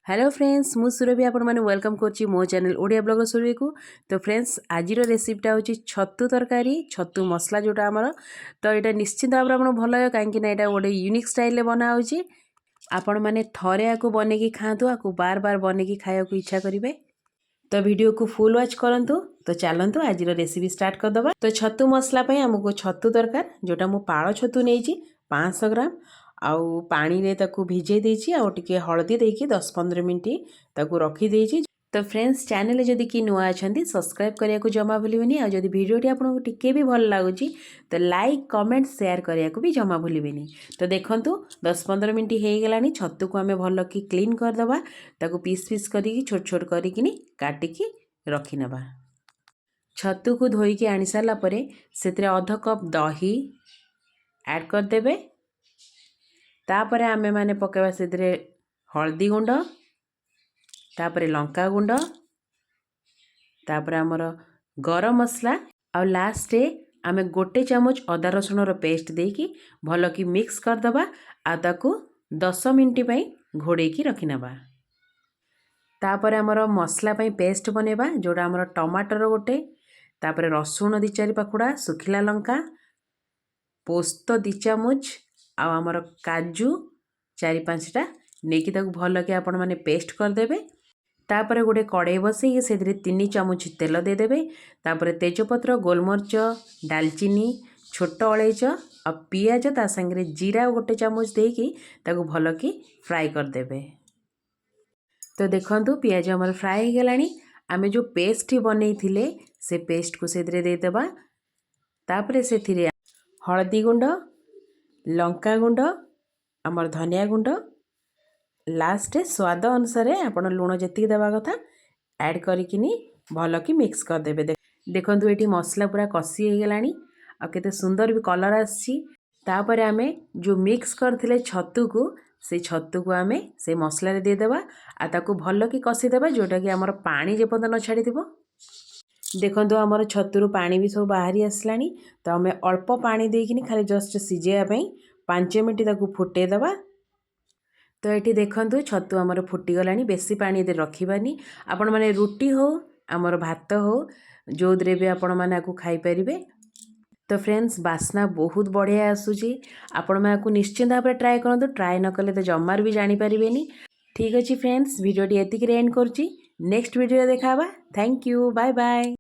Hello friends मु सुरभि आपण मैंने वेलकम करछि मो चैनल ओडिया ब्लॉगर सुरभि को। तो फ्रेंड्स आज रेसिपीटा हूँ छतु तरकारी छतु मसला जोटा आमर। तो यहाँ निश्चित भाव में भल है कहीं यहाँ गोटे यूनिक स्टाइल बना हो। आपण मैंने थरे आपको बनैकी खातु आपको बार बार बनैकी खाया इच्छा करेंगे। तो वीडियो को फुल वाच करंतु। तो चलतु आज रेसिपी स्टार्ट करदे। तो छतु मसला आमको छतु दरकार जोटा मु पाड़ छतु नहीं 500 ग्राम आउ पानी रे ताकू भिजे देछि आउ टिके हळदी देकी 10-15 मिनिट ताकू रखी देछि। तो फ्रेंड्स चैनल जदि कि नुआ अछंती सब्सक्राइब करिया को जमा भूलिबेनी। आ जदि वीडियोटी आपको टिके भी भल लागुची तो लाइक कमेंट शेयर करिया को भी जमा भूलिबेनी। तो देखंतु 10-15 मिनिट हे गेलानी छतु को हमें भल कि क्लीन कर दबा ताकू पीस पीस करी छोट छोट करिकिनी काटिकी रखी नबा। छतु को धोईकी आनी सारा परे सेतरे आधा कप दही ऐड कर देबे। तापरे आमे माने पकेबा सेतरे हल्दी गुंड तापरे लंका गुंड तापरे हमर गरम मसला आ लास्ट आमे गोटे चमच अदा रसुण रो पेस्ट देकी भल कि मिक्स कर दबा आ ताकू 10 मिनिट पई घोड़े की रखी नबा। तापरे हमर मसला पई पेस्ट बनेबा जोड़ा हमर टमाटर गोटे तापरे रसुण 2-4 पाखुड़ा सुखिला लंका पोस्त 2 चमच आ हमर काजू 4-5टा नेकी ताकू भल कि आपण माने पेस्ट कर देबे। तापरे गोटे कड़ाई बसई से 3 चमच तेल दे देबे। तापरे तेजपत्र गोलमरिच दालचीनी छोट अलैच आ पियाज ता संगे जीरा गोटे चमच देकी ताकू भल कि फ्राई कर देबे। तो देखंतु पियाज हमर फ्राई हो गलानी। आमे जो पेस्ट बनै थिले से पेस्ट को सेदरे दे देबा। तापरे सेथिरे हळदी गुंड लंका गुंड आमर धनिया गुंड लास्ट स्वाद अनुसार आपण लुण जति देवा कथा ऐड करिकिनी भल कि मिक्स कर देबे। देखंतु एठी मसला पूरा कसी हो गलानी आ केते सुंदर भी कलर आसी। तापरे आमे जो मिक्स करथिले छतु को से छतु को आमे से मसला रे दे देबा आ ताकू भल कि कसी देबा जोटा कि हमर पानी जे पद न छाड़ी दिबो। देखंतु हमर छतुरु पानी भी सब बाहरी आसलानी। तो हमें अल्प पानी देकिनी खाली जस्ट सिजेया पई 5 मिनिट ताकू फुटे देबा। तो ये देखंतु छतु आमर फुटी गलानी बेसी पानी दे रखिबानी। आपण माने रुटी हो आमर भात हो जो द्रे भी आपण माने आकु खाई परिबे। तो फ्रेंड्स बास्ना बहुत बढ़िया आसुची आपण माने आकु निश्चित भाव ट्राए करंतु। ट्राए न कले तो जमार भी जानि परिबेनी। ठीक अछि फ्रेंड्स वीडियो टी एतिक एंड करची नेक्स्ट वीडियो देखाबा। Thank you bye bye.